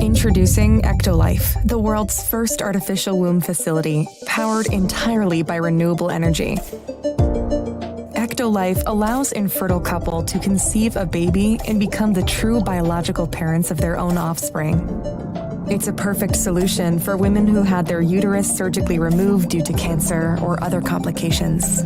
Introducing Ectolife, the world's first artificial womb facility, powered entirely by renewable energy. Ectolife allows infertile couples to conceive a baby and become the true biological parents of their own offspring. It's a perfect solution for women who had their uterus surgically removed due to cancer or other complications.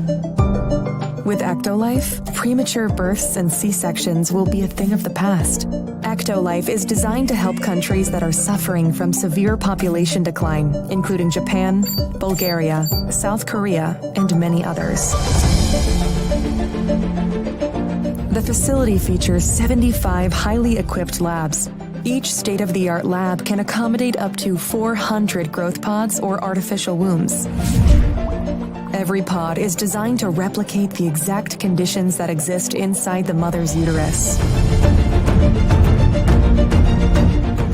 With Ectolife, premature births and C-sections will be a thing of the past. Ectolife is designed to help countries that are suffering from severe population decline, including Japan, Bulgaria, South Korea, and many others. The facility features 75 highly equipped labs. Each state-of-the-art lab can accommodate up to 400 growth pods or artificial wombs. Every pod is designed to replicate the exact conditions that exist inside the mother's uterus.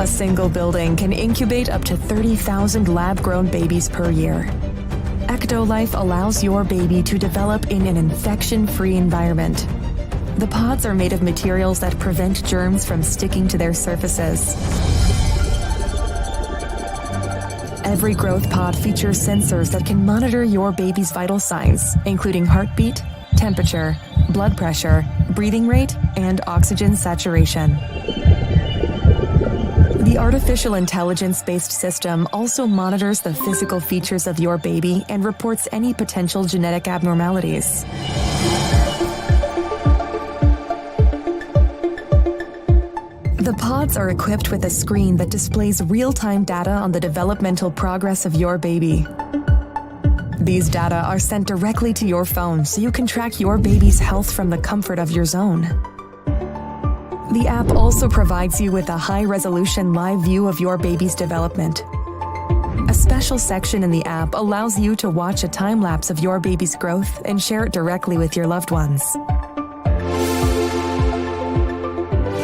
A single building can incubate up to 30,000 lab-grown babies per year. Ectolife allows your baby to develop in an infection-free environment. The pods are made of materials that prevent germs from sticking to their surfaces. Every growth pod features sensors that can monitor your baby's vital signs, including heartbeat, temperature, blood pressure, breathing rate, and oxygen saturation. The artificial intelligence-based system also monitors the physical features of your baby and reports any potential genetic abnormalities. The pods are equipped with a screen that displays real-time data on the developmental progress of your baby. These data are sent directly to your phone so you can track your baby's health from the comfort of your zone. The app also provides you with a high-resolution live view of your baby's development. A special section in the app allows you to watch a time-lapse of your baby's growth and share it directly with your loved ones.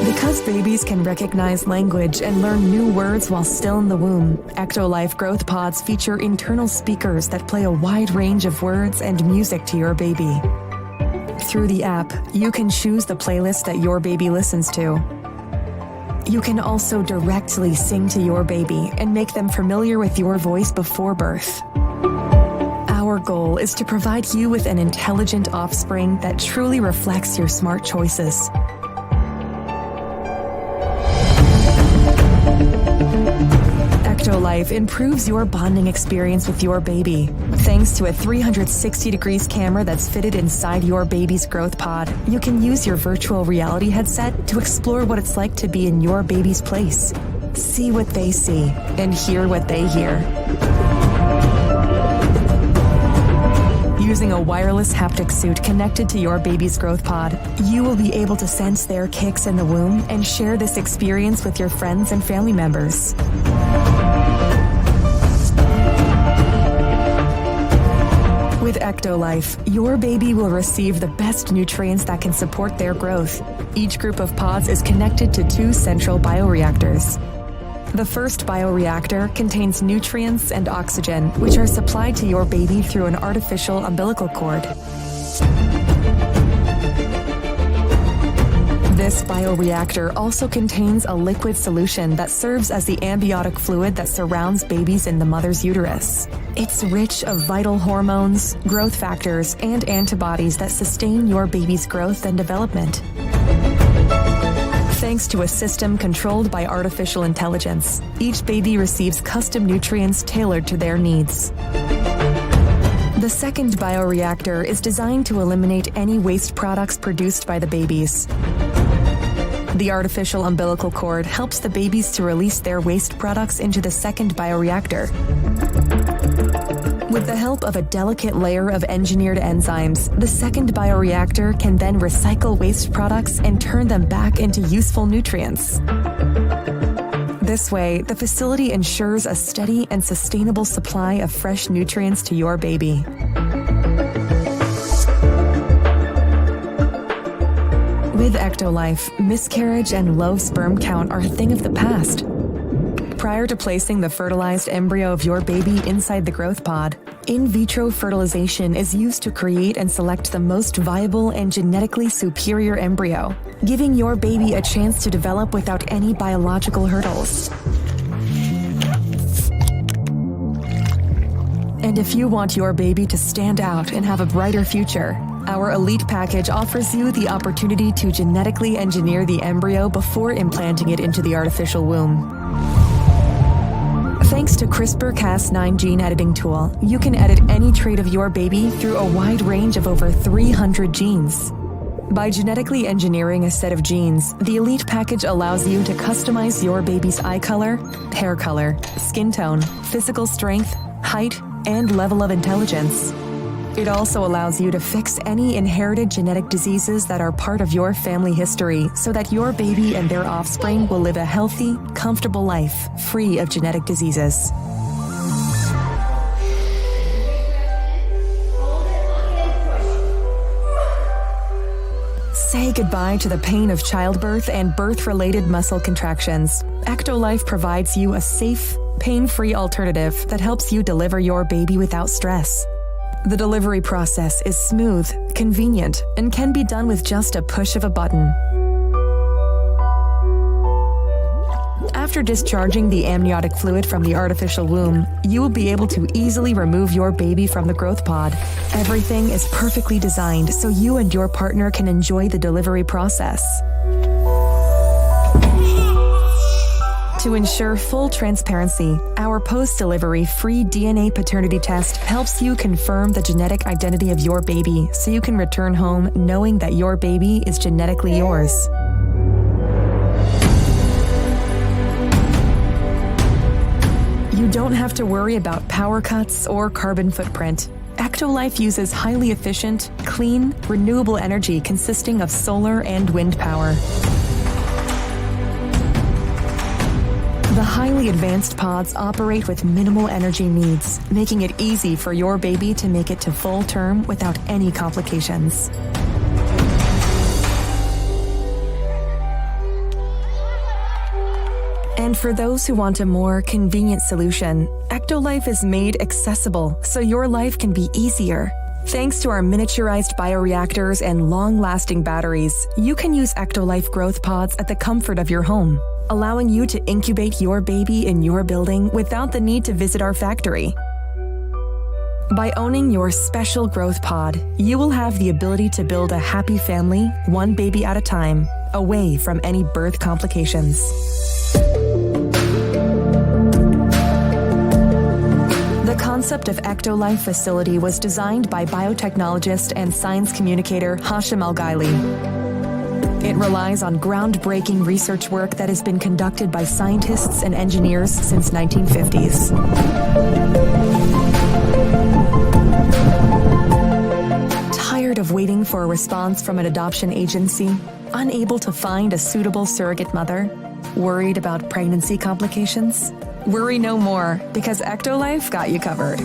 Because babies can recognize language and learn new words while still in the womb, Ectolife growth pods feature internal speakers that play a wide range of words and music to your baby. Through the app, you can choose the playlist that your baby listens to. You can also directly sing to your baby and make them familiar with your voice before birth. Our goal is to provide you with an intelligent offspring that truly reflects your smart choices. Ectolife improves your bonding experience with your baby. Thanks to a 360 degrees camera that's fitted inside your baby's growth pod, you can use your virtual reality headset to explore what it's like to be in your baby's place. See what they see and hear what they hear. Using a wireless haptic suit connected to your baby's growth pod, you will be able to sense their kicks in the womb and share this experience with your friends and family members. With Ectolife, your baby will receive the best nutrients that can support their growth. Each group of pods is connected to 2 central bioreactors. The first bioreactor contains nutrients and oxygen, which are supplied to your baby through an artificial umbilical cord. This bioreactor also contains a liquid solution that serves as the amniotic fluid that surrounds babies in the mother's uterus. It's rich of vital hormones, growth factors, and antibodies that sustain your baby's growth and development. Thanks to a system controlled by artificial intelligence, each baby receives custom nutrients tailored to their needs. The second bioreactor is designed to eliminate any waste products produced by the babies. The artificial umbilical cord helps the babies to release their waste products into the second bioreactor. With the help of a delicate layer of engineered enzymes, the second bioreactor can then recycle waste products and turn them back into useful nutrients. This way, the facility ensures a steady and sustainable supply of fresh nutrients to your baby. With Ectolife, miscarriage and low sperm count are a thing of the past. Prior to placing the fertilized embryo of your baby inside the growth pod, In vitro fertilization is used to create and select the most viable and genetically superior embryo, giving your baby a chance to develop without any biological hurdles. And if you want your baby to stand out and have a brighter future, our Elite Package offers you the opportunity to genetically engineer the embryo before implanting it into the artificial womb. Thanks to CRISPR-Cas9 gene editing tool, you can edit any trait of your baby through a wide range of over 300 genes. By genetically engineering a set of genes, the Elite Package allows you to customize your baby's eye color, hair color, skin tone, physical strength, height, and level of intelligence. It also allows you to fix any inherited genetic diseases that are part of your family history so that your baby and their offspring will live a healthy, comfortable life free of genetic diseases. Say goodbye to the pain of childbirth and birth-related muscle contractions. Ectolife provides you a safe, pain-free alternative that helps you deliver your baby without stress. The delivery process is smooth, convenient, and can be done with just a push of a button. After discharging the amniotic fluid from the artificial womb, you will be able to easily remove your baby from the growth pod. Everything is perfectly designed so you and your partner can enjoy the delivery process. To ensure full transparency, our post-delivery free DNA paternity test helps you confirm the genetic identity of your baby so you can return home knowing that your baby is genetically yours. You don't have to worry about power cuts or carbon footprint. Ectolife uses highly efficient, clean, renewable energy consisting of solar and wind power. The highly advanced pods operate with minimal energy needs, making it easy for your baby to make it to full term without any complications. And for those who want a more convenient solution, Ectolife is made accessible so your life can be easier. Thanks to our miniaturized bioreactors and long-lasting batteries, you can use Ectolife growth pods at the comfort of your home, allowing you to incubate your baby in your building without the need to visit our factory. By owning your special growth pod, you will have the ability to build a happy family, one baby at a time, away from any birth complications. The concept of Ectolife facility was designed by biotechnologist and science communicator Hashem Al-Ghaili. It relies on groundbreaking research work that has been conducted by scientists and engineers since 1950s. Tired of waiting for a response from an adoption agency? Unable to find a suitable surrogate mother? Worried about pregnancy complications? Worry no more, because Ectolife got you covered.